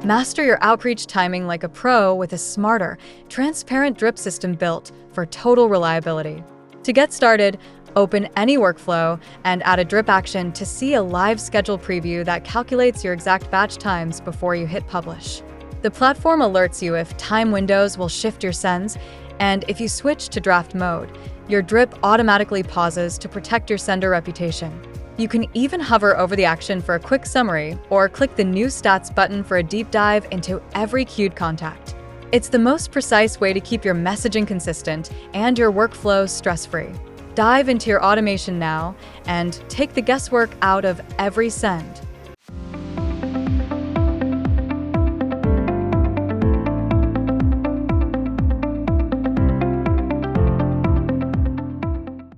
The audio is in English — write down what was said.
Master your outreach timing like a pro with a smarter, transparent drip system built for total reliability. To get started, open any workflow and add a drip action to see a live schedule preview that calculates your exact batch times before you hit publish. The platform alerts you if time windows will shift your sends, and if you switch to draft mode, your drip automatically pauses to protect your sender reputation. You can even hover over the action for a quick summary or click the New Stats button for a deep dive into every queued contact. It's the most precise way to keep your messaging consistent and your workflow stress-free. Dive into your automation now and take the guesswork out of every send.